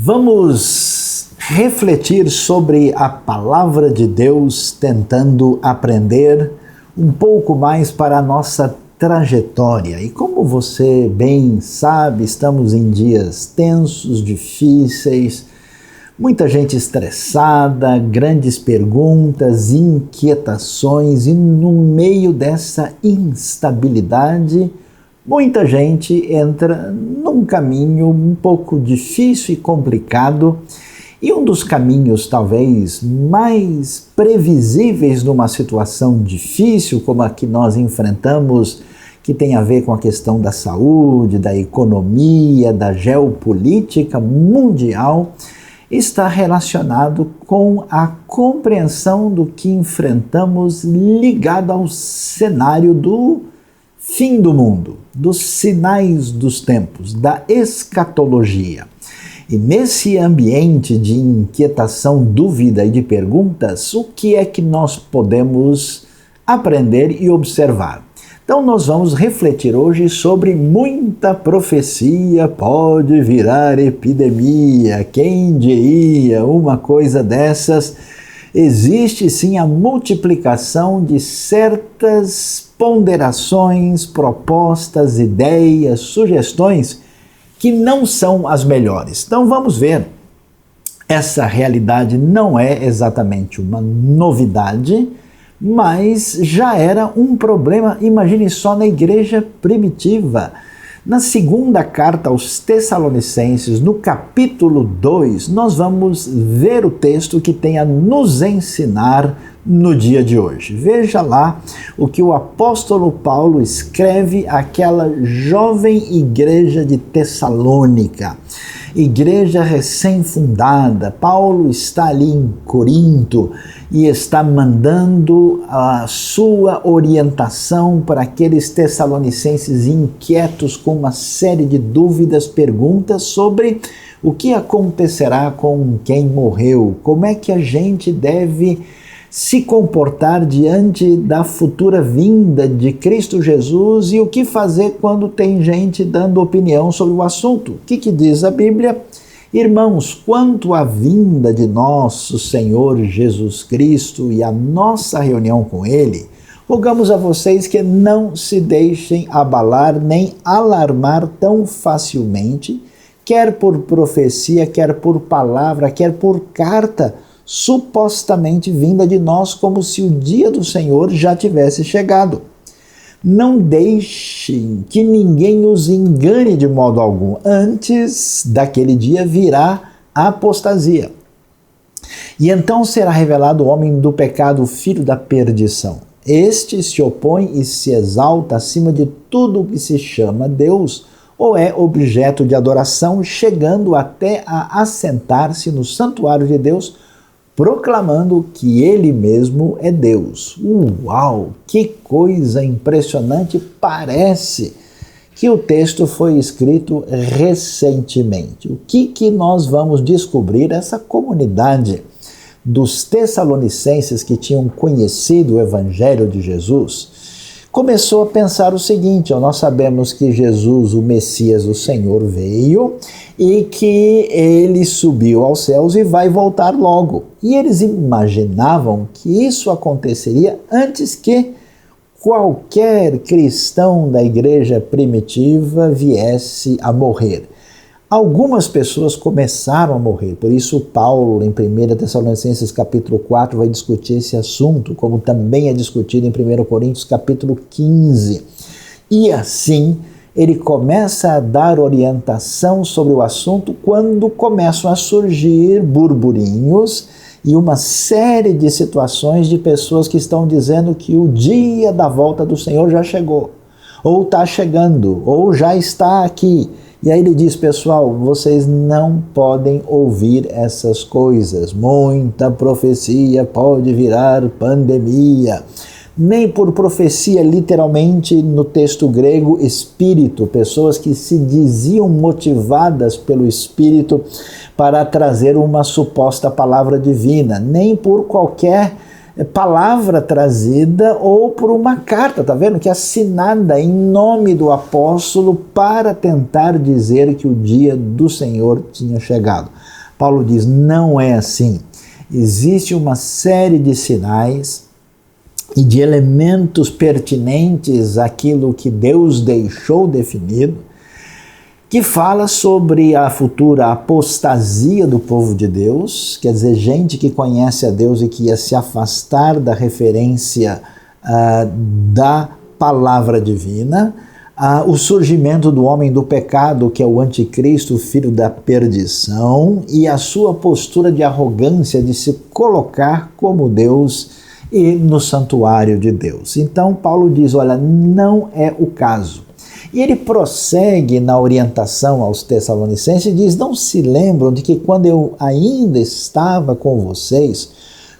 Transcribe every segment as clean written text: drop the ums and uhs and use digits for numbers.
Vamos refletir sobre a palavra de Deus, tentando aprender um pouco mais para a nossa trajetória. E como você bem sabe, estamos em dias tensos, difíceis, muita gente estressada, grandes perguntas, inquietações, e no meio dessa instabilidade, muita gente entra num caminho um pouco difícil e complicado, e um dos caminhos talvez mais previsíveis numa situação difícil como a que nós enfrentamos, que tem a ver com a questão da saúde, da economia, da geopolítica mundial, está relacionado com a compreensão do que enfrentamos ligado ao cenário do fim do mundo, dos sinais dos tempos, da escatologia. E nesse ambiente de inquietação, dúvida e de perguntas, o que é que nós podemos aprender e observar? Então nós vamos refletir hoje sobre muita profecia pode virar epidemia. Quem diria uma coisa dessas? Existe sim a multiplicação de certas ponderações, propostas, ideias, sugestões que não são as melhores. Então vamos ver. Essa realidade não é exatamente uma novidade, mas já era um problema, imagine só, na igreja primitiva. Na segunda carta aos Tessalonicenses, no capítulo 2, nós vamos ver o texto que tem a nos ensinar no dia de hoje. Veja lá o que o apóstolo Paulo escreve àquela jovem igreja de Tessalônica. Igreja recém-fundada. Paulo está ali em Corinto e está mandando a sua orientação para aqueles tessalonicenses inquietos com uma série de dúvidas, perguntas sobre o que acontecerá com quem morreu, como é que a gente deve se comportar diante da futura vinda de Cristo Jesus e o que fazer quando tem gente dando opinião sobre o assunto. O que diz a Bíblia? Irmãos, quanto à vinda de nosso Senhor Jesus Cristo e a nossa reunião com Ele, rogamos a vocês que não se deixem abalar nem alarmar tão facilmente, quer por profecia, quer por palavra, quer por carta, supostamente vinda de nós, como se o dia do Senhor já tivesse chegado. Não deixem que ninguém os engane de modo algum. Antes daquele dia virá a apostasia. E então será revelado o homem do pecado, o filho da perdição. Este se opõe e se exalta acima de tudo o que se chama Deus ou é objeto de adoração, chegando até a assentar-se no santuário de Deus, proclamando que ele mesmo é Deus. Uau, que coisa impressionante! Parece que o texto foi escrito recentemente. O que nós vamos descobrir? Essa comunidade dos Tessalonicenses que tinham conhecido o Evangelho de Jesus começou a pensar o seguinte: nós sabemos que Jesus, o Messias, o Senhor, veio e que ele subiu aos céus e vai voltar logo. E eles imaginavam que isso aconteceria antes que qualquer cristão da igreja primitiva viesse a morrer. Algumas pessoas começaram a morrer, por isso Paulo, em 1 Tessalonicenses capítulo 4, vai discutir esse assunto, como também é discutido em 1 Coríntios capítulo 15. E assim, ele começa a dar orientação sobre o assunto quando começam a surgir burburinhos e uma série de situações de pessoas que estão dizendo que o dia da volta do Senhor já chegou, ou está chegando, ou já está aqui. E aí ele diz: pessoal, vocês não podem ouvir essas coisas. Muita profecia pode virar pandemia. Nem por profecia, literalmente no texto grego, espírito, pessoas que se diziam motivadas pelo Espírito para trazer uma suposta palavra divina, nem por qualquer palavra trazida ou por uma carta, tá vendo? Que é assinada em nome do apóstolo para tentar dizer que o dia do Senhor tinha chegado. Paulo diz, não é assim. Existe uma série de sinais e de elementos pertinentes àquilo que Deus deixou definido, que fala sobre a futura apostasia do povo de Deus, quer dizer, gente que conhece a Deus e que ia se afastar da referência da palavra divina, o surgimento do homem do pecado, que é o anticristo, o filho da perdição, e a sua postura de arrogância de se colocar como Deus e no santuário de Deus. Então Paulo diz, olha, não é o caso. E ele prossegue na orientação aos Tessalonicenses e diz, não se lembram de que quando eu ainda estava com vocês,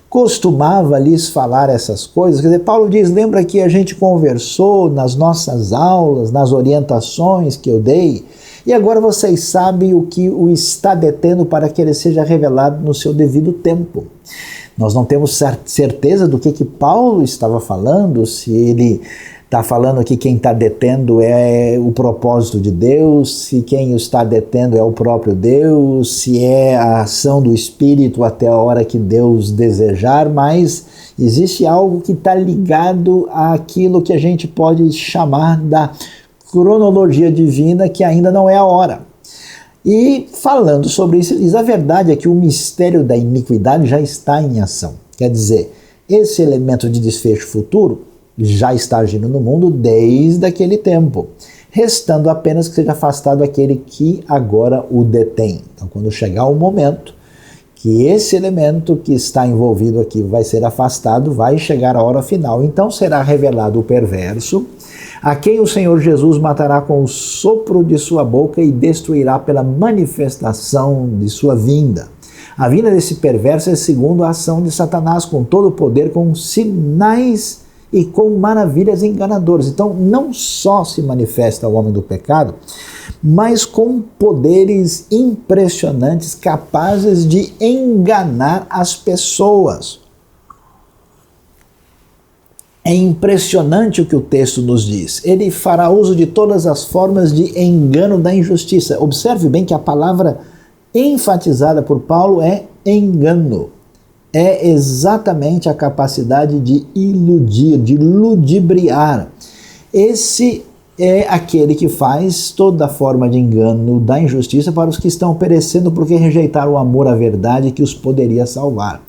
costumava lhes falar essas coisas? Quer dizer, Paulo diz, lembra que a gente conversou nas nossas aulas, nas orientações que eu dei, e agora vocês sabem o que o está detendo para que ele seja revelado no seu devido tempo. Nós não temos certeza do que Paulo estava falando, se ele está falando que quem está detendo é o propósito de Deus, se quem o está detendo é o próprio Deus, se é a ação do Espírito até a hora que Deus desejar, mas existe algo que está ligado àquilo que a gente pode chamar da cronologia divina, que ainda não é a hora. E falando sobre isso, ele diz, a verdade é que o mistério da iniquidade já está em ação. Quer dizer, esse elemento de desfecho futuro já está agindo no mundo desde aquele tempo, restando apenas que seja afastado aquele que agora o detém. Então, quando chegar o momento que esse elemento que está envolvido aqui vai ser afastado, vai chegar a hora final. Então será revelado o perverso, a quem o Senhor Jesus matará com o sopro de sua boca e destruirá pela manifestação de sua vinda. A vinda desse perverso é segundo a ação de Satanás, com todo o poder, com sinais e com maravilhas enganadoras. Então, não só se manifesta o homem do pecado, mas com poderes impressionantes, capazes de enganar as pessoas. É impressionante o que o texto nos diz. Ele fará uso de todas as formas de engano da injustiça. Observe bem que a palavra enfatizada por Paulo é engano. É exatamente a capacidade de iludir, de ludibriar. Esse é aquele que faz toda forma de engano da injustiça para os que estão perecendo porque rejeitaram o amor à verdade que os poderia salvar.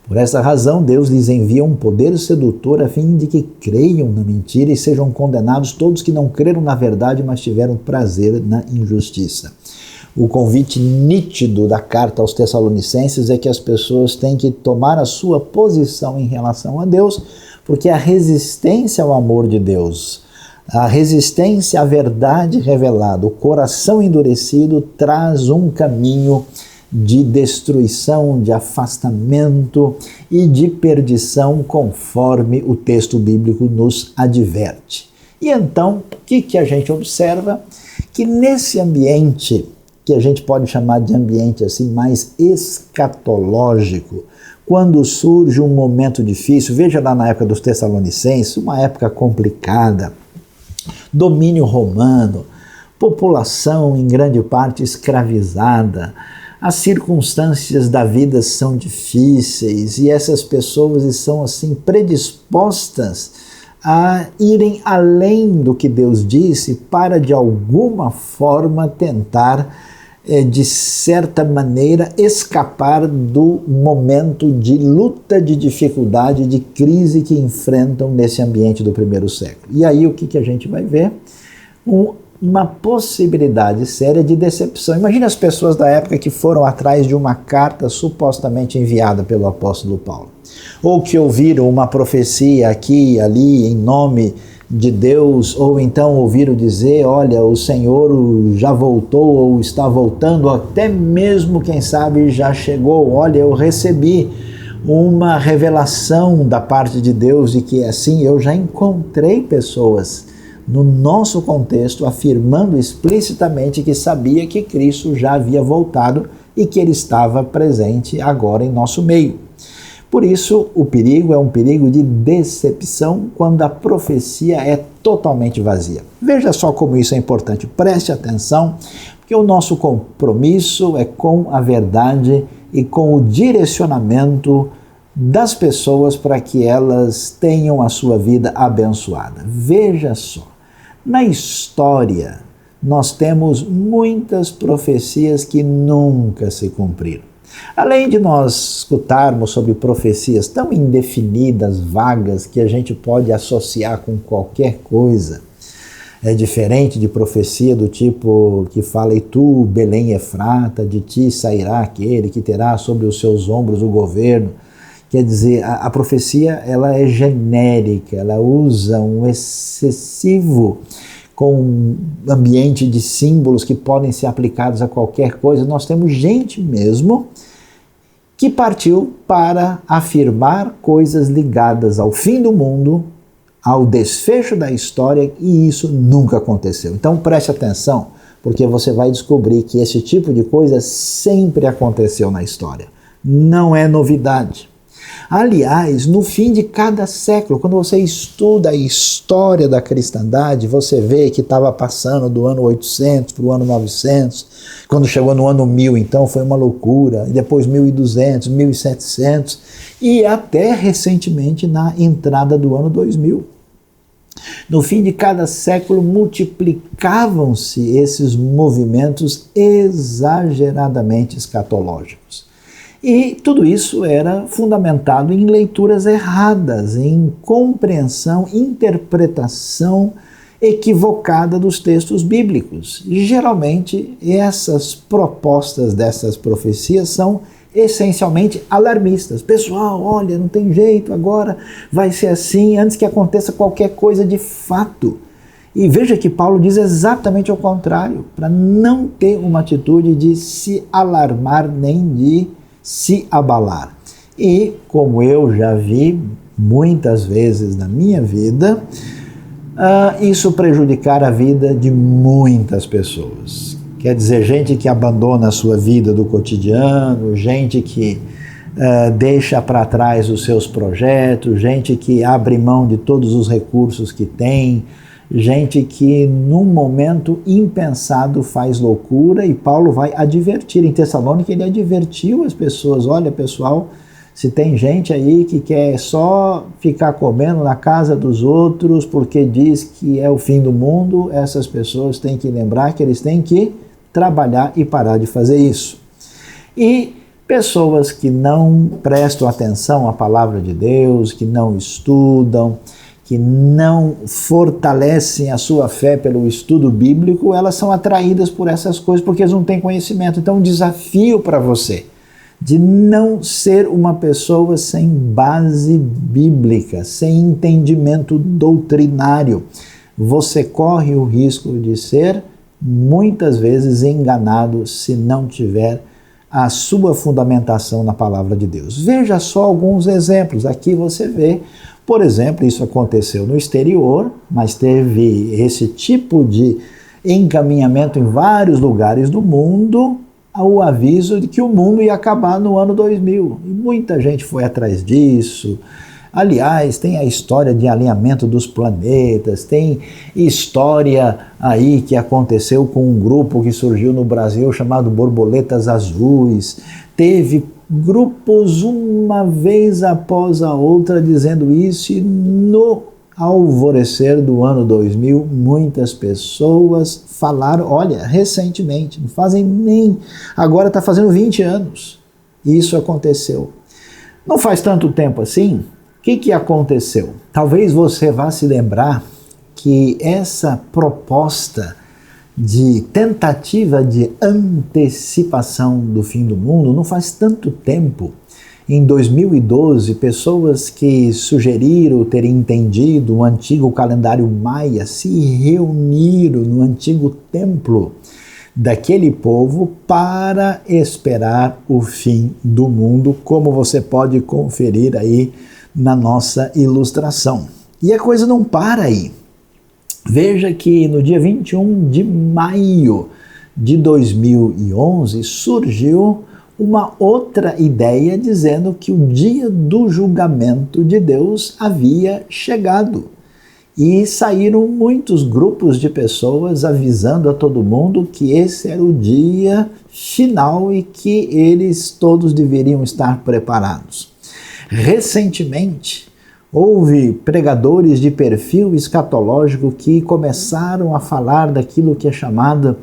Por essa razão, Deus lhes envia um poder sedutor a fim de que creiam na mentira e sejam condenados todos que não creram na verdade, mas tiveram prazer na injustiça. O convite nítido da carta aos Tessalonicenses é que as pessoas têm que tomar a sua posição em relação a Deus, porque a resistência ao amor de Deus, a resistência à verdade revelada, o coração endurecido traz um caminho de destruição, de afastamento e de perdição, conforme o texto bíblico nos adverte. E então, o que a gente observa? Que nesse ambiente, que a gente pode chamar de ambiente assim mais escatológico, quando surge um momento difícil, veja lá na época dos Tessalonicenses, uma época complicada, domínio romano, população em grande parte escravizada, as circunstâncias da vida são difíceis e essas pessoas estão assim predispostas a irem além do que Deus disse para de alguma forma tentar de certa maneira escapar do momento de luta, de dificuldade, de crise que enfrentam nesse ambiente do primeiro século. E aí o que a gente vai ver? Uma possibilidade séria de decepção. Imagine as pessoas da época que foram atrás de uma carta supostamente enviada pelo apóstolo Paulo, ou que ouviram uma profecia aqui e ali em nome de Deus, ou então ouviram dizer, olha, o Senhor já voltou ou está voltando, até mesmo, quem sabe, já chegou, olha, eu recebi uma revelação da parte de Deus e que assim eu já encontrei pessoas no nosso contexto afirmando explicitamente que sabia que Cristo já havia voltado e que ele estava presente agora em nosso meio. Por isso, o perigo é um perigo de decepção quando a profecia é totalmente vazia. Veja só como isso é importante, preste atenção, Porque o nosso compromisso é com a verdade e com o direcionamento das pessoas para que elas tenham a sua vida abençoada. Veja só, na história nós temos muitas profecias que nunca se cumpriram. Além de nós escutarmos sobre profecias tão indefinidas, vagas, que a gente pode associar com qualquer coisa, é diferente de profecia do tipo que fala: e tu, Belém Efrata, de ti sairá aquele que terá sobre os seus ombros o governo. Quer dizer, a profecia ela é genérica, ela usa um excessivo com um ambiente de símbolos que podem ser aplicados a qualquer coisa. Nós temos gente mesmo que partiu para afirmar coisas ligadas ao fim do mundo, ao desfecho da história, e isso nunca aconteceu. Então preste atenção, porque você vai descobrir que esse tipo de coisa sempre aconteceu na história. Não é novidade. Aliás, no fim de cada século, quando você estuda a história da cristandade, você vê que estava passando do ano 800 para o ano 900, quando chegou no ano 1000, então foi uma loucura, e depois 1200, 1700, e até recentemente na entrada do ano 2000. No fim de cada século, multiplicavam-se esses movimentos exageradamente escatológicos. E tudo isso era fundamentado em leituras erradas, em compreensão, interpretação equivocada dos textos bíblicos. E, geralmente, essas propostas dessas profecias são essencialmente alarmistas. Pessoal, olha, não tem jeito, agora vai ser assim, antes que aconteça qualquer coisa de fato. E veja que Paulo diz exatamente o contrário, para não ter uma atitude de se alarmar nem de se abalar. E, como eu já vi muitas vezes na minha vida, isso prejudicar a vida de muitas pessoas. Quer dizer, gente que abandona a sua vida do cotidiano, gente que deixa para trás os seus projetos, gente que abre mão de todos os recursos que tem, gente que num momento impensado faz loucura, e Paulo vai advertir. Em Tessalônica ele advertiu as pessoas: olha pessoal, se tem gente aí que quer só ficar comendo na casa dos outros porque diz que é o fim do mundo, essas pessoas têm que lembrar que eles têm que trabalhar e parar de fazer isso. E pessoas que não prestam atenção à palavra de Deus, que não estudam, que não fortalecem a sua fé pelo estudo bíblico, elas são atraídas por essas coisas porque eles não têm conhecimento. Então, um desafio para você de não ser uma pessoa sem base bíblica, sem entendimento doutrinário. Você corre o risco de ser muitas vezes enganado se não tiver a sua fundamentação na palavra de Deus. Veja só alguns exemplos. Aqui você vê, por exemplo, isso aconteceu no exterior, mas teve esse tipo de encaminhamento em vários lugares do mundo, o aviso de que o mundo ia acabar no ano 2000. E muita gente foi atrás disso. Aliás, tem a história de alinhamento dos planetas, tem história aí que aconteceu com um grupo que surgiu no Brasil chamado Borboletas Azuis. Teve grupos uma vez após a outra dizendo isso, e no alvorecer do ano 2000, muitas pessoas falaram, olha, recentemente, não fazem nem, agora está fazendo 20 anos, isso aconteceu. Não faz tanto tempo assim. O que aconteceu? Talvez você vá se lembrar que essa proposta de tentativa de antecipação do fim do mundo não faz tanto tempo. Em 2012, pessoas que sugeriram ter entendido o antigo calendário maia se reuniram no antigo templo daquele povo para esperar o fim do mundo, como você pode conferir aí na nossa ilustração. E a coisa não para aí. Veja que no dia 21 de maio de 2011 surgiu uma outra ideia dizendo que o dia do julgamento de Deus havia chegado. E saíram muitos grupos de pessoas avisando a todo mundo que esse era o dia final e que eles todos deveriam estar preparados. Recentemente, houve pregadores de perfil escatológico que começaram a falar daquilo que é chamada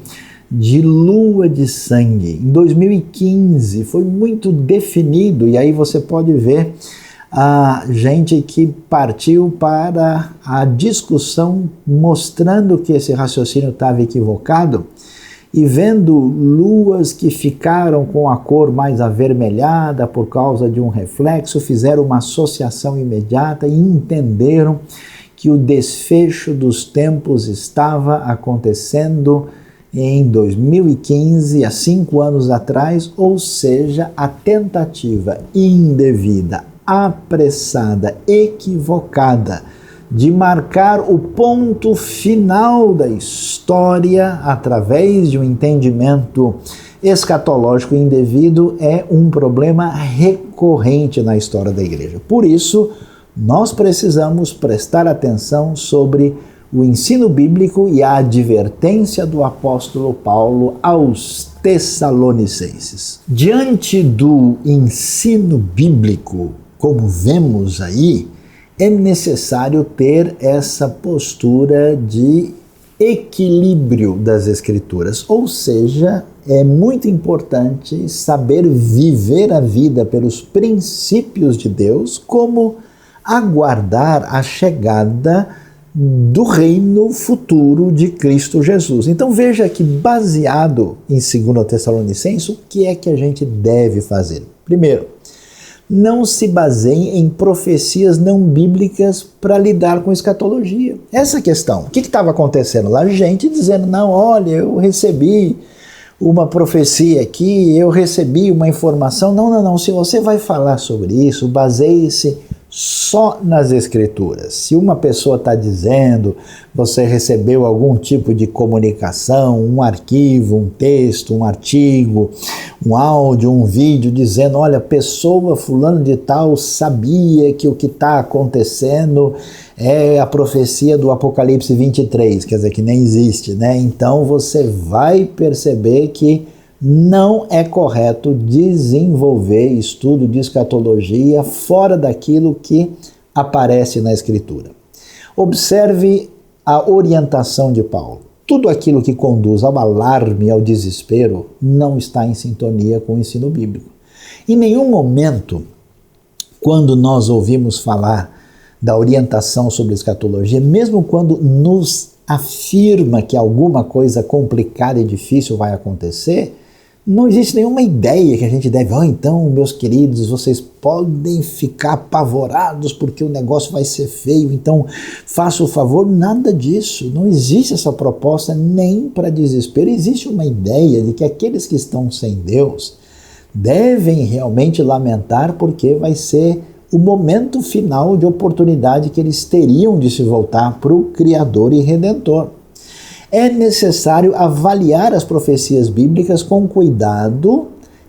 de lua de sangue. Em 2015 foi muito definido, e aí você pode ver a gente que partiu para a discussão mostrando que esse raciocínio estava equivocado e vendo luas que ficaram com a cor mais avermelhada por causa de um reflexo, fizeram uma associação imediata e entenderam que o desfecho dos tempos estava acontecendo em 2015, há 5 anos atrás, ou seja, a tentativa indevida, apressada, equivocada de marcar o ponto final da história através de um entendimento escatológico indevido é um problema recorrente na história da igreja. Por isso, nós precisamos prestar atenção sobre o ensino bíblico e a advertência do apóstolo Paulo aos Tessalonicenses. Diante do ensino bíblico, como vemos aí, é necessário ter essa postura de equilíbrio das Escrituras, ou seja, é muito importante saber viver a vida pelos princípios de Deus, como aguardar a chegada do reino futuro de Cristo Jesus. Então veja que, baseado em 2 Tessalonicenses, o que é que a gente deve fazer? Primeiro, não se baseie em profecias não bíblicas para lidar com escatologia. Essa questão, o que estava acontecendo lá? Gente dizendo, não, olha, eu recebi uma profecia aqui, eu recebi uma informação. Não, se você vai falar sobre isso, baseie-se só nas Escrituras. Se uma pessoa está dizendo, você recebeu algum tipo de comunicação, um arquivo, um texto, um artigo, um áudio, um vídeo, dizendo, olha, pessoa fulano de tal sabia que o que está acontecendo é a profecia do Apocalipse 23, quer dizer, que nem existe, né? Então você vai perceber que não é correto desenvolver estudo de escatologia fora daquilo que aparece na Escritura. Observe a orientação de Paulo. Tudo aquilo que conduz ao alarme, ao desespero, não está em sintonia com o ensino bíblico. Em nenhum momento, quando nós ouvimos falar da orientação sobre escatologia, mesmo quando nos afirma que alguma coisa complicada e difícil vai acontecer, não existe nenhuma ideia que a gente deve, então, meus queridos, vocês podem ficar apavorados porque o negócio vai ser feio, então faça o favor. Nada disso, não existe essa proposta nem para desespero. Existe uma ideia de que aqueles que estão sem Deus devem realmente lamentar porque vai ser o momento final de oportunidade que eles teriam de se voltar para o Criador e Redentor. É necessário avaliar as profecias bíblicas com cuidado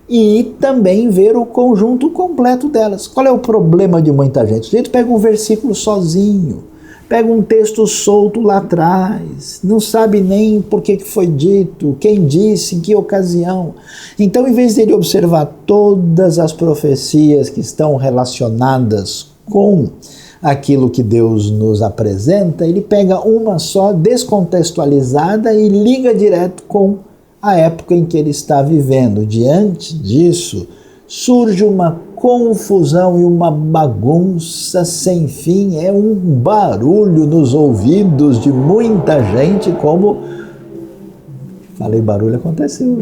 e também ver o conjunto completo delas. Qual é o problema de muita gente? A gente pega um versículo sozinho, pega um texto solto lá atrás, não sabe nem por que foi dito, quem disse, em que ocasião. Então, em vez de ele observar todas as profecias que estão relacionadas com aquilo que Deus nos apresenta, ele pega uma só, descontextualizada e liga direto com a época em que ele está vivendo. Diante disso, surge uma confusão e uma bagunça sem fim, é um barulho nos ouvidos de muita gente, como... Falei barulho, aconteceu.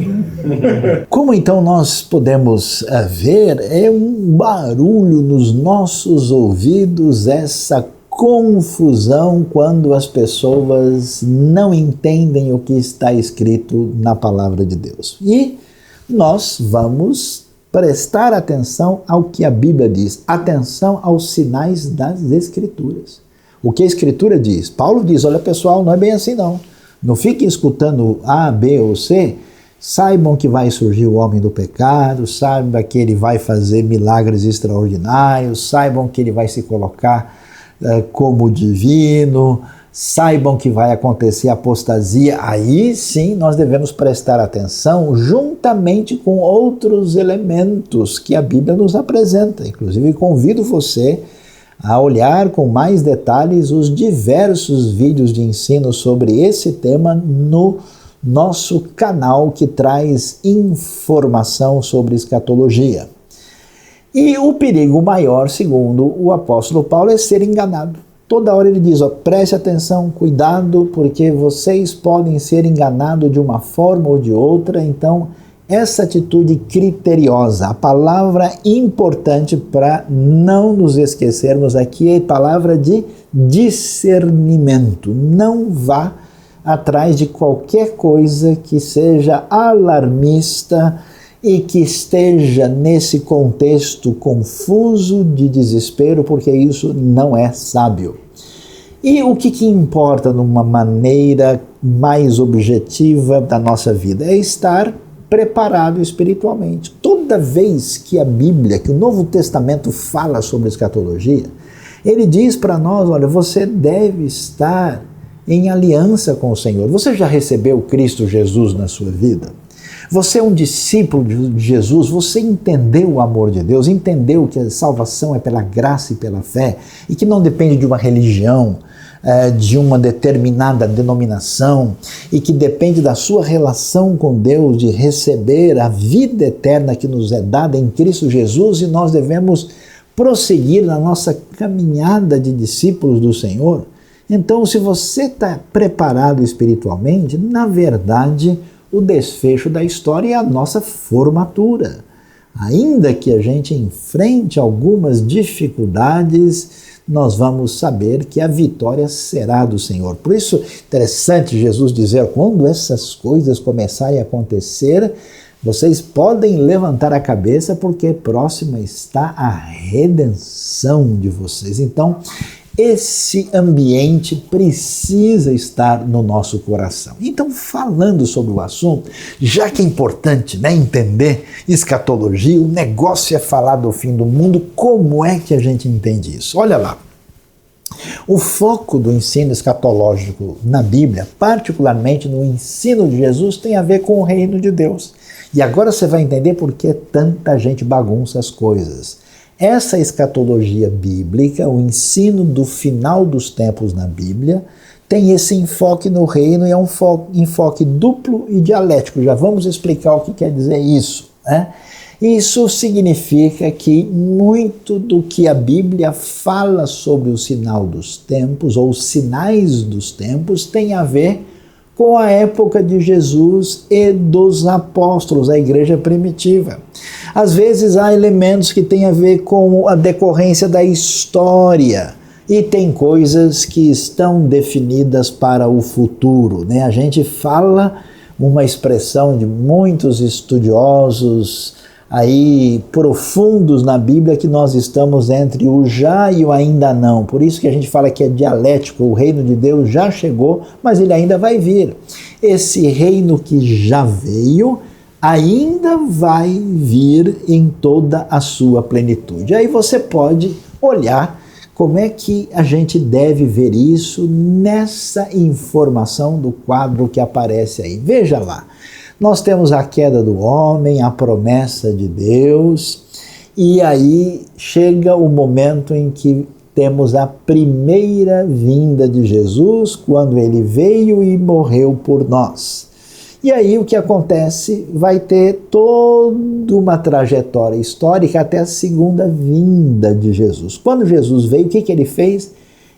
Como então nós podemos ver, é um barulho nos nossos ouvidos, essa confusão quando as pessoas não entendem o que está escrito na palavra de Deus. E nós vamos prestar atenção ao que a Bíblia diz, atenção aos sinais das Escrituras. O que a Escritura diz? Paulo diz, olha pessoal, não é bem assim não. Não fiquem escutando A, B ou C, saibam que vai surgir o homem do pecado, saibam que ele vai fazer milagres extraordinários, saibam que ele vai se colocar como divino, saibam que vai acontecer apostasia, aí sim nós devemos prestar atenção juntamente com outros elementos que a Bíblia nos apresenta. Inclusive, convido você a olhar com mais detalhes os diversos vídeos de ensino sobre esse tema no nosso canal que traz informação sobre escatologia. E o perigo maior, segundo o apóstolo Paulo, é ser enganado. Toda hora ele diz, preste atenção, cuidado, porque vocês podem ser enganados de uma forma ou de outra. Então, essa atitude criteriosa, a palavra importante para não nos esquecermos aqui é a palavra de discernimento. Não vá atrás de qualquer coisa que seja alarmista e que esteja nesse contexto confuso de desespero, porque isso não é sábio. E o que importa numa maneira mais objetiva da nossa vida? É estar preparado espiritualmente. Toda vez que a Bíblia, que o Novo Testamento fala sobre escatologia, ele diz para nós, olha, você deve estar em aliança com o Senhor. Você já recebeu Cristo Jesus na sua vida? Você é um discípulo de Jesus, você entendeu o amor de Deus, entendeu que a salvação é pela graça e pela fé, e que não depende de uma religião, de uma determinada denominação, e que depende da sua relação com Deus, de receber a vida eterna que nos é dada em Cristo Jesus, e nós devemos prosseguir na nossa caminhada de discípulos do Senhor. Então, se você está preparado espiritualmente, na verdade, o desfecho da história é a nossa formatura. Ainda que a gente enfrente algumas dificuldades, nós vamos saber que a vitória será do Senhor. Por isso, interessante Jesus dizer, quando essas coisas começarem a acontecer, vocês podem levantar a cabeça, porque próxima está a redenção de vocês. Então, esse ambiente precisa estar no nosso coração. Então, falando sobre o assunto, já que é importante, entender escatologia, o negócio é falar do fim do mundo, como é que a gente entende isso? Olha lá, o foco do ensino escatológico na Bíblia, particularmente no ensino de Jesus, tem a ver com o reino de Deus. E agora você vai entender por que tanta gente bagunça as coisas. Essa escatologia bíblica, o ensino do final dos tempos na Bíblia, tem esse enfoque no reino e é um enfoque duplo e dialético. Já vamos explicar o que quer dizer isso, Isso significa que muito do que a Bíblia fala sobre o sinal dos tempos, ou os sinais dos tempos, tem a ver com a época de Jesus e dos apóstolos, a igreja primitiva. Às vezes há elementos que têm a ver com a decorrência da história e tem coisas que estão definidas para o futuro, A gente fala uma expressão de muitos estudiosos aí profundos na Bíblia, que nós estamos entre o já e o ainda não. Por isso que a gente fala que é dialético, o reino de Deus já chegou, mas ele ainda vai vir. Esse reino que já veio, ainda vai vir em toda a sua plenitude. Aí você pode olhar como é que a gente deve ver isso nessa informação do quadro que aparece aí. Veja lá. Nós temos a queda do homem, a promessa de Deus, e aí chega o momento em que temos a primeira vinda de Jesus, quando ele veio e morreu por nós. E aí o que acontece? Vai ter toda uma trajetória histórica até a segunda vinda de Jesus. Quando Jesus veio, o que ele fez?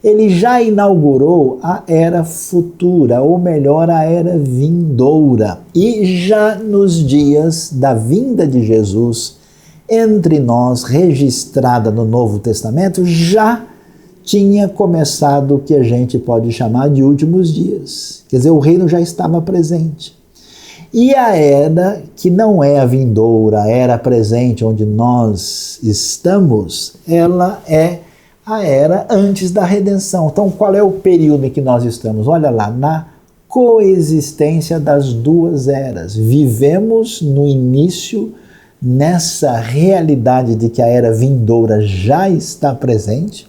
Ele já inaugurou a era futura, ou melhor, a era vindoura. E já nos dias da vinda de Jesus, entre nós, registrada no Novo Testamento, já tinha começado o que a gente pode chamar de últimos dias. Quer dizer, o reino já estava presente. E a era, que não é a vindoura, a era presente onde nós estamos, ela é a era antes da redenção. Então, qual é o período em que nós estamos? Olha lá, na coexistência das duas eras. Vivemos no início, nessa realidade de que a era vindoura já está presente.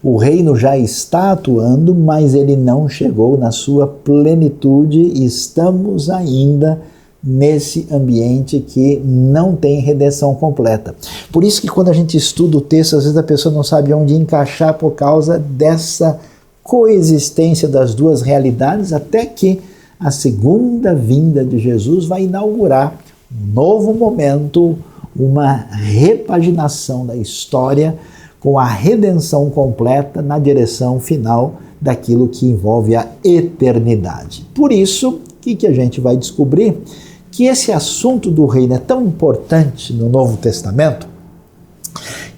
O reino já está atuando, mas ele não chegou na sua plenitude e estamos ainda nesse ambiente que não tem redenção completa. Por isso que quando a gente estuda o texto, às vezes a pessoa não sabe onde encaixar por causa dessa coexistência das duas realidades, até que a segunda vinda de Jesus vai inaugurar um novo momento, uma repaginação da história com a redenção completa na direção final daquilo que envolve a eternidade. Por isso, o que a gente vai descobrir? Que esse assunto do reino é tão importante no Novo Testamento,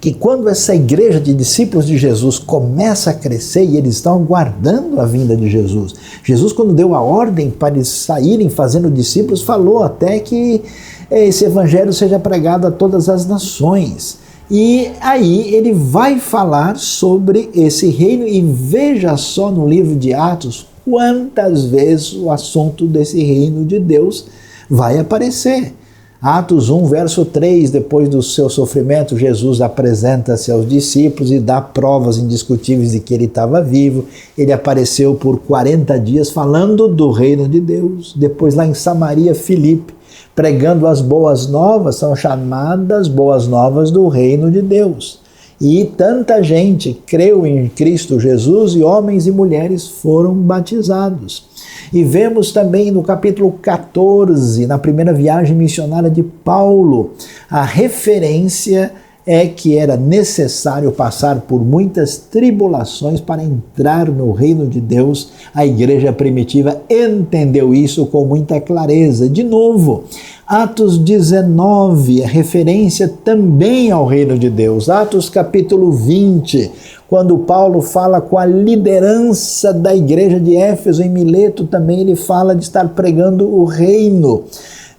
que quando essa igreja de discípulos de Jesus começa a crescer e eles estão aguardando a vinda de Jesus, Jesus, quando deu a ordem para eles saírem fazendo discípulos, falou até que esse evangelho seja pregado a todas as nações. E aí ele vai falar sobre esse reino e veja só no livro de Atos quantas vezes o assunto desse reino de Deus vai aparecer. Atos 1, verso 3, depois do seu sofrimento, Jesus apresenta-se aos discípulos e dá provas indiscutíveis de que ele estava vivo. Ele apareceu por 40 dias falando do reino de Deus. Depois lá em Samaria, Filipe, pregando as boas novas, são chamadas boas novas do reino de Deus. E tanta gente creu em Cristo Jesus e homens e mulheres foram batizados. E vemos também no capítulo 14, na primeira viagem missionária de Paulo, a referência é que era necessário passar por muitas tribulações para entrar no reino de Deus. A igreja primitiva entendeu isso com muita clareza. De novo, Atos 19 é referência também ao reino de Deus. Atos capítulo 20, quando Paulo fala com a liderança da igreja de Éfeso em Mileto, também ele fala de estar pregando o reino.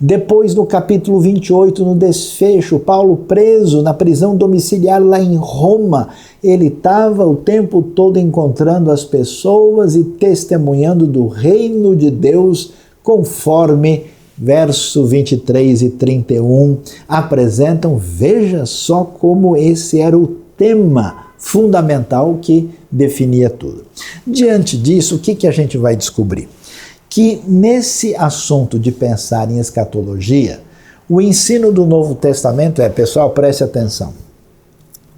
Depois, no capítulo 28, no desfecho, Paulo preso na prisão domiciliar lá em Roma, ele estava o tempo todo encontrando as pessoas e testemunhando do reino de Deus, conforme verso 23 e 31 apresentam. Veja só como esse era o tema fundamental que definia tudo. Diante disso, o que a gente vai descobrir? Que nesse assunto de pensar em escatologia, o ensino do Novo Testamento pessoal, preste atenção.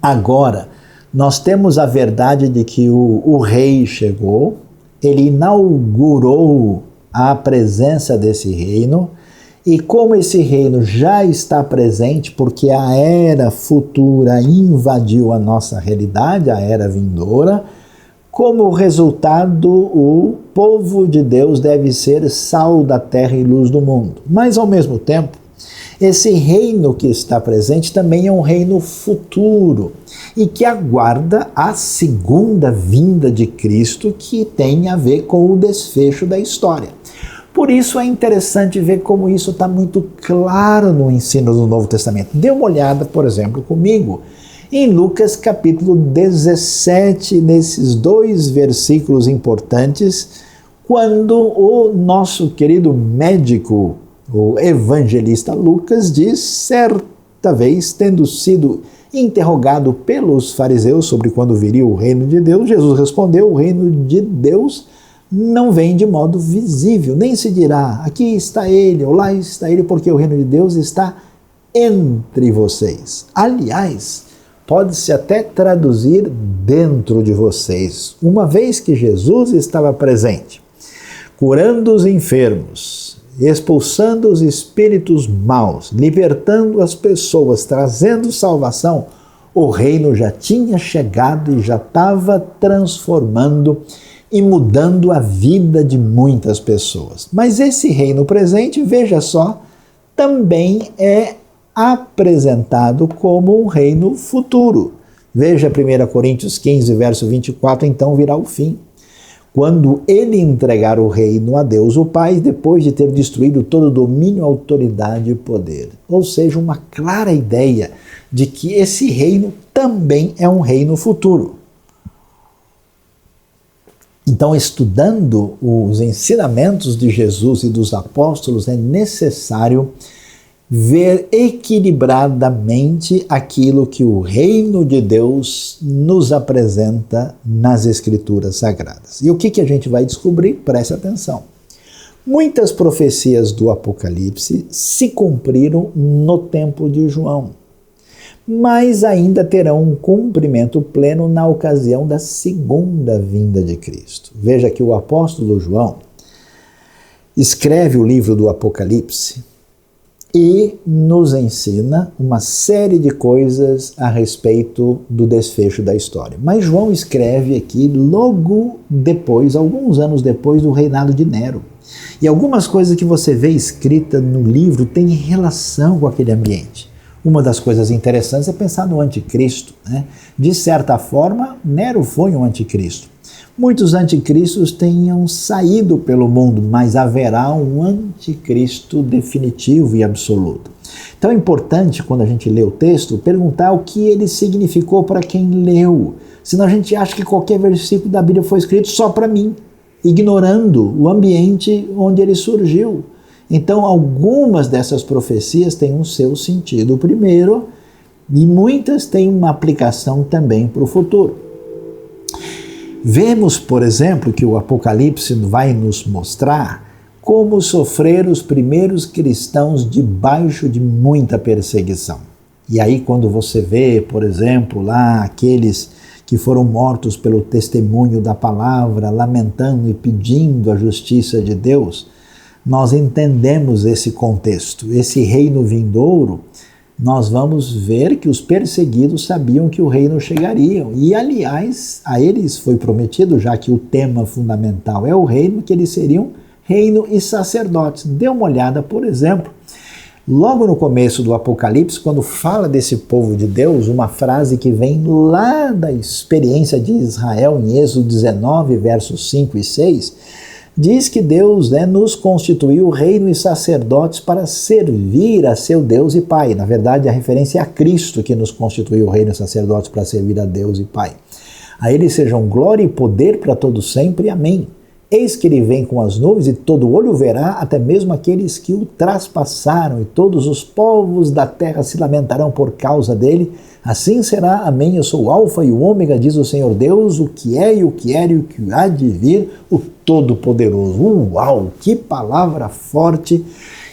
Agora, nós temos a verdade de que o rei chegou, ele inaugurou a presença desse reino, e como esse reino já está presente, porque a era futura invadiu a nossa realidade, a era vindoura, como resultado, o povo de Deus deve ser sal da terra e luz do mundo. Mas, ao mesmo tempo, esse reino que está presente também é um reino futuro e que aguarda a segunda vinda de Cristo, que tem a ver com o desfecho da história. Por isso é interessante ver como isso está muito claro no ensino do Novo Testamento. Dê uma olhada, por exemplo, comigo, em Lucas capítulo 17, nesses 2 versículos importantes, quando o nosso querido médico, o evangelista Lucas, diz: certa vez, tendo sido interrogado pelos fariseus sobre quando viria o reino de Deus, Jesus respondeu: o reino de Deus não vem de modo visível, nem se dirá, aqui está ele, ou lá está ele, porque o reino de Deus está entre vocês. Aliás, pode-se até traduzir dentro de vocês, uma vez que Jesus estava presente, curando os enfermos, expulsando os espíritos maus, libertando as pessoas, trazendo salvação. O reino já tinha chegado e já estava transformando e mudando a vida de muitas pessoas. Mas esse reino presente, veja só, também é apresentado como um reino futuro. Veja 1 Coríntios 15, verso 24, então virá o fim, quando ele entregar o reino a Deus o Pai, depois de ter destruído todo domínio, autoridade e poder. Ou seja, uma clara ideia de que esse reino também é um reino futuro. Então, estudando os ensinamentos de Jesus e dos apóstolos, é necessário ver equilibradamente aquilo que o reino de Deus nos apresenta nas Escrituras Sagradas. E o que a gente vai descobrir? Preste atenção. Muitas profecias do Apocalipse se cumpriram no tempo de João, mas ainda terão um cumprimento pleno na ocasião da segunda vinda de Cristo. Veja que o apóstolo João escreve o livro do Apocalipse e nos ensina uma série de coisas a respeito do desfecho da história. Mas João escreve aqui logo depois, alguns anos depois do reinado de Nero. E algumas coisas que você vê escrita no livro têm relação com aquele ambiente. Uma das coisas interessantes é pensar no anticristo, né? De certa forma, Nero foi um anticristo. Muitos anticristos tenham saído pelo mundo, mas haverá um anticristo definitivo e absoluto. Então é importante, quando a gente lê o texto, perguntar o que ele significou para quem leu. Senão a gente acha que qualquer versículo da Bíblia foi escrito só para mim, ignorando o ambiente onde ele surgiu. Então algumas dessas profecias têm um seu sentido primeiro, e muitas têm uma aplicação também para o futuro. Vemos, por exemplo, que o Apocalipse vai nos mostrar como sofreram os primeiros cristãos debaixo de muita perseguição. E aí quando você vê, por exemplo, lá aqueles que foram mortos pelo testemunho da palavra, lamentando e pedindo a justiça de Deus, nós entendemos esse contexto, esse reino vindouro. Nós vamos ver que os perseguidos sabiam que o reino chegaria. E, aliás, a eles foi prometido, já que o tema fundamental é o reino, que eles seriam reino e sacerdotes. Dê uma olhada, por exemplo, logo no começo do Apocalipse, quando fala desse povo de Deus, uma frase que vem lá da experiência de Israel, em Êxodo 19, versos 5 e 6, diz que Deus nos constituiu reino e sacerdotes para servir a seu Deus e Pai. Na verdade, a referência é a Cristo que nos constituiu reino e sacerdotes para servir a Deus e Pai. A Ele sejam glória e poder para todos sempre. Amém. Eis que Ele vem com as nuvens e todo olho verá, até mesmo aqueles que o traspassaram, e todos os povos da terra se lamentarão por causa dele. Assim será, amém. Eu sou o Alfa e o Ômega, diz o Senhor Deus, o que é e o que era e o que há de vir, o Todo-Poderoso. Uau, que palavra forte,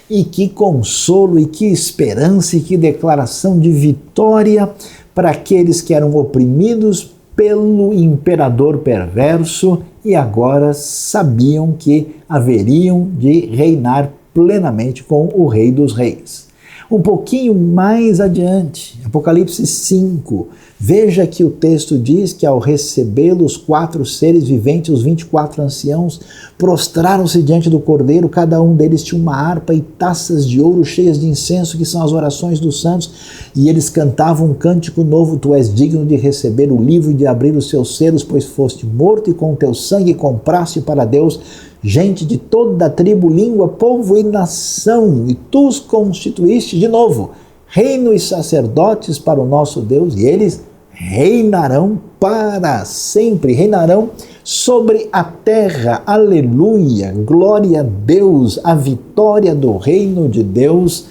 e que consolo, e que esperança, e que declaração de vitória para aqueles que eram oprimidos pelo imperador perverso e agora sabiam que haveriam de reinar plenamente com o Rei dos Reis. Um pouquinho mais adiante, Apocalipse 5, veja que o texto diz que ao recebê-lo os 4 seres viventes, os 24 anciãos, prostraram-se diante do Cordeiro, cada um deles tinha uma harpa e taças de ouro cheias de incenso, que são as orações dos santos, e eles cantavam um cântico novo: Tu és digno de receber o livro e de abrir os seus selos, pois foste morto e com teu sangue compraste para Deus gente de toda a tribo, língua, povo e nação, e tu os constituíste de novo, reino e sacerdotes para o nosso Deus, e eles reinarão para sempre, reinarão sobre a terra. Aleluia, glória a Deus, a vitória do reino de Deus,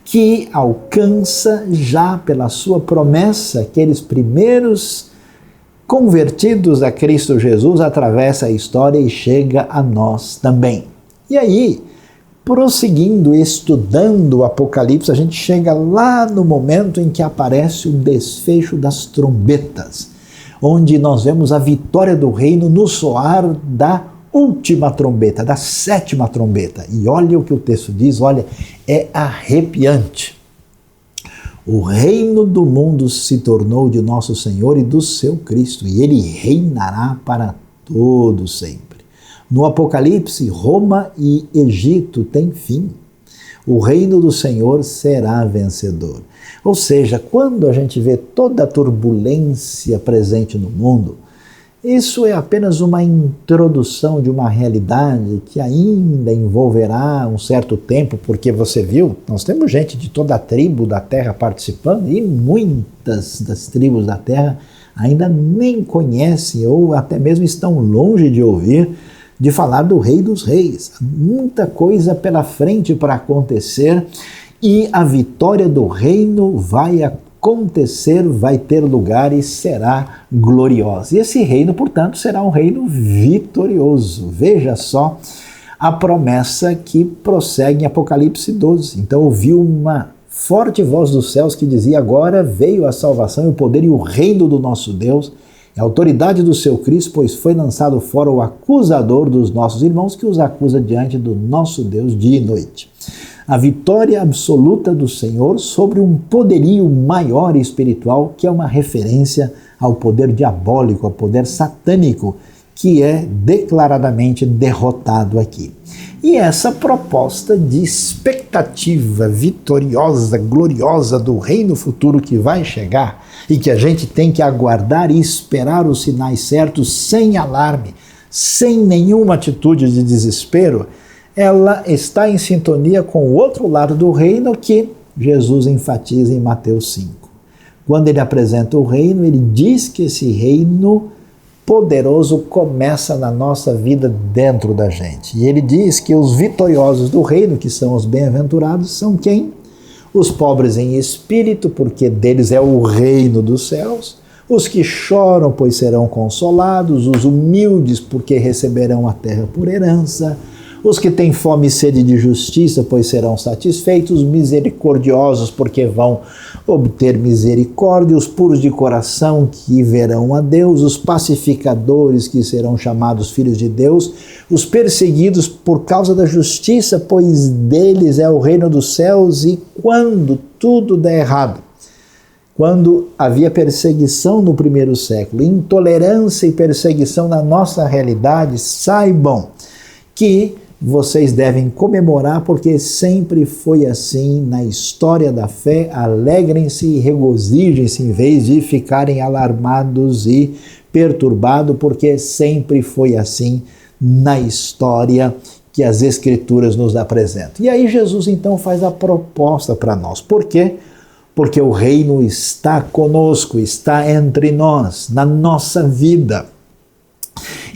que alcança já pela sua promessa aqueles primeiros convertidos a Cristo Jesus, atravessa a história e chega a nós também. E aí, prosseguindo, estudando o Apocalipse, a gente chega lá no momento em que aparece o desfecho das trombetas, onde nós vemos a vitória do reino no soar da última trombeta, da 7ª trombeta. E olha o que o texto diz, olha, é arrepiante. O reino do mundo se tornou de nosso Senhor e do seu Cristo, e ele reinará para todo sempre. No Apocalipse, Roma e Egito têm fim. O reino do Senhor será vencedor. Ou seja, quando a gente vê toda a turbulência presente no mundo, isso é apenas uma introdução de uma realidade que ainda envolverá um certo tempo, porque você viu, nós temos gente de toda a tribo da terra participando, e muitas das tribos da terra ainda nem conhecem ou até mesmo estão longe de ouvir de falar do Rei dos Reis. Muita coisa pela frente para acontecer, e a vitória do reino vai acontecer, vai ter lugar e será gloriosa. E esse reino, portanto, será um reino vitorioso. Veja só a promessa que prossegue em Apocalipse 12. Então ouviu uma forte voz dos céus que dizia: agora veio a salvação e o poder e o reino do nosso Deus, a autoridade do seu Cristo, pois foi lançado fora o acusador dos nossos irmãos, que os acusa diante do nosso Deus dia e noite. A vitória absoluta do Senhor sobre um poderio maior e espiritual, que é uma referência ao poder diabólico, ao poder satânico, que é declaradamente derrotado aqui. E essa proposta de expectativa vitoriosa, gloriosa do reino futuro que vai chegar e que a gente tem que aguardar e esperar os sinais certos, sem alarme, sem nenhuma atitude de desespero, ela está em sintonia com o outro lado do reino que Jesus enfatiza em Mateus 5. Quando ele apresenta o reino, ele diz que esse reino poderoso começa na nossa vida dentro da gente. E ele diz que os vitoriosos do reino, que são os bem-aventurados, são quem? Os pobres em espírito, porque deles é o reino dos céus. Os que choram, pois serão consolados. Os humildes, porque receberão a terra por herança. Os que têm fome e sede de justiça, pois serão satisfeitos. Os misericordiosos, porque vão obter misericórdia. Os puros de coração, que verão a Deus. Os pacificadores, que serão chamados filhos de Deus. Os perseguidos por causa da justiça, pois deles é o reino dos céus. E quando tudo der errado, quando havia perseguição no primeiro século, intolerância e perseguição na nossa realidade, saibam que vocês devem comemorar, porque sempre foi assim na história da fé. Alegrem-se e regozijem-se em vez de ficarem alarmados e perturbados, porque sempre foi assim na história que as Escrituras nos apresentam. E aí Jesus então faz a proposta para nós. Por quê? Porque o reino está conosco, está entre nós, na nossa vida.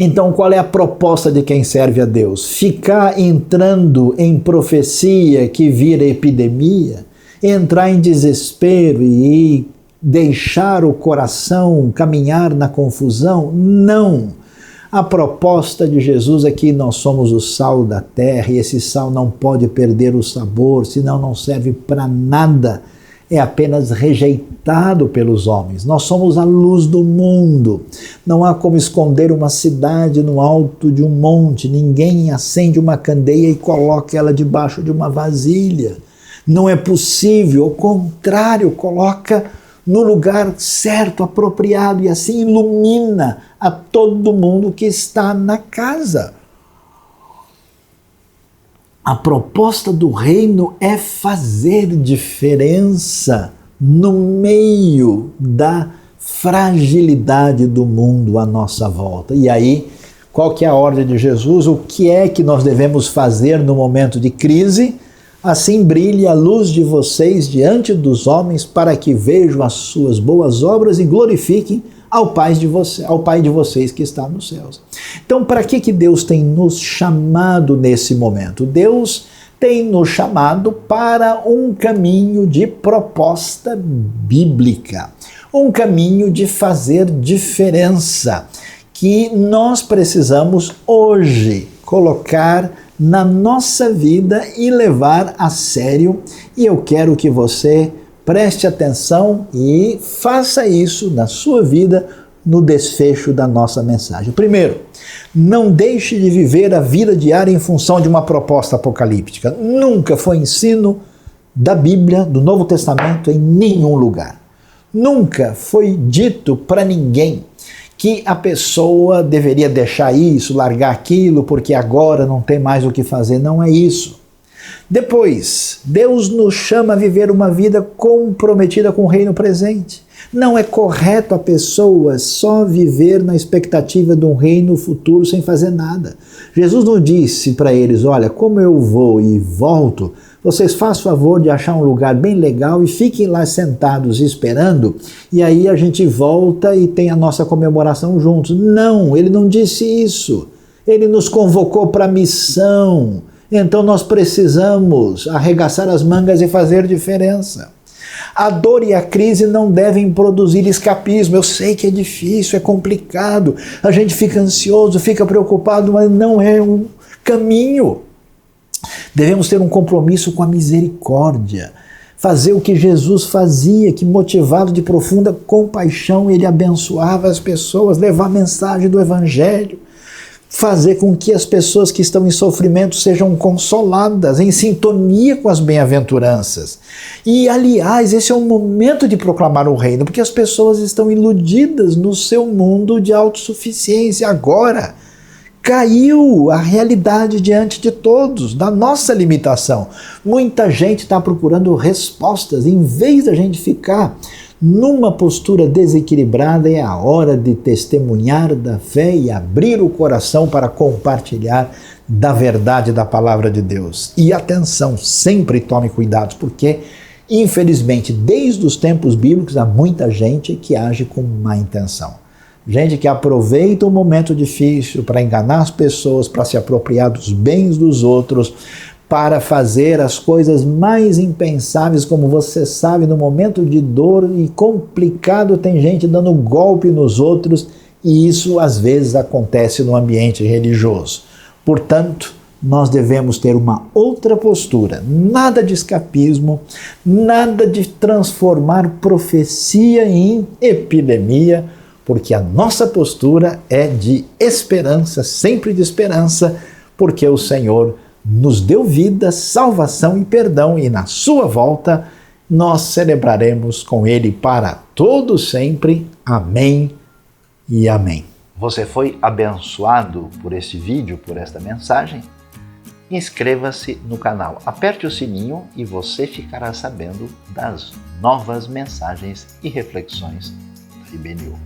Então, qual é a proposta de quem serve a Deus? Ficar entrando em profecia que vira epidemia, entrar em desespero e deixar o coração caminhar na confusão? Não! A proposta de Jesus é que nós somos o sal da terra e esse sal não pode perder o sabor, senão não serve para nada. É apenas rejeitado pelos homens. Nós somos a luz do mundo. Não há como esconder uma cidade no alto de um monte. Ninguém acende uma candeia e coloca ela debaixo de uma vasilha. Não é possível. Ao contrário, coloca no lugar certo, apropriado, e assim ilumina a todo mundo que está na casa. A proposta do reino é fazer diferença no meio da fragilidade do mundo à nossa volta. E aí, qual que é a ordem de Jesus? O que é que nós devemos fazer no momento de crise? Assim brilhe a luz de vocês diante dos homens, para que vejam as suas boas obras e glorifiquem ao Pai de vocês que está nos céus. Então, para que Deus tem nos chamado nesse momento? Deus tem nos chamado para um caminho de proposta bíblica, um caminho de fazer diferença, que nós precisamos hoje colocar na nossa vida e levar a sério. E eu quero que você preste atenção e faça isso na sua vida no desfecho da nossa mensagem. Primeiro, não deixe de viver a vida diária em função de uma proposta apocalíptica. Nunca foi ensino da Bíblia, do Novo Testamento, em nenhum lugar. Nunca foi dito para ninguém que a pessoa deveria deixar isso, largar aquilo, porque agora não tem mais o que fazer. Não é isso. Depois, Deus nos chama a viver uma vida comprometida com o reino presente. Não é correto a pessoa só viver na expectativa de um reino futuro sem fazer nada. Jesus não disse para eles: olha, como eu vou e volto, vocês façam favor de achar um lugar bem legal e fiquem lá sentados esperando, e aí a gente volta e tem a nossa comemoração juntos. Não, ele não disse isso. Ele nos convocou para a missão. Então nós precisamos arregaçar as mangas e fazer diferença. A dor e a crise não devem produzir escapismo. Eu sei que é difícil, é complicado, a gente fica ansioso, fica preocupado, mas não é um caminho. Devemos ter um compromisso com a misericórdia, fazer o que Jesus fazia, que motivado de profunda compaixão, ele abençoava as pessoas, levar a mensagem do Evangelho, fazer com que as pessoas que estão em sofrimento sejam consoladas, em sintonia com as bem-aventuranças. E, aliás, esse é o momento de proclamar o reino, porque as pessoas estão iludidas no seu mundo de autossuficiência. Agora, caiu a realidade diante de todos, da nossa limitação. Muita gente está procurando respostas, em vez da gente ficar numa postura desequilibrada. É a hora de testemunhar da fé e abrir o coração para compartilhar da verdade da palavra de Deus. E atenção, sempre tome cuidado, porque infelizmente desde os tempos bíblicos há muita gente que age com má intenção. Gente que aproveita um momento difícil para enganar as pessoas, para se apropriar dos bens dos outros, para fazer as coisas mais impensáveis, como você sabe, no momento de dor e complicado tem gente dando golpe nos outros, e isso às vezes acontece no ambiente religioso. Portanto, nós devemos ter uma outra postura, nada de escapismo, nada de transformar profecia em epidemia, porque a nossa postura é de esperança, sempre de esperança, porque o Senhor nos deu vida, salvação e perdão, e na sua volta nós celebraremos com Ele para todo sempre. Amém e amém. Você foi abençoado por este vídeo, por esta mensagem? Inscreva-se no canal, aperte o sininho e você ficará sabendo das novas mensagens e reflexões da IBNU.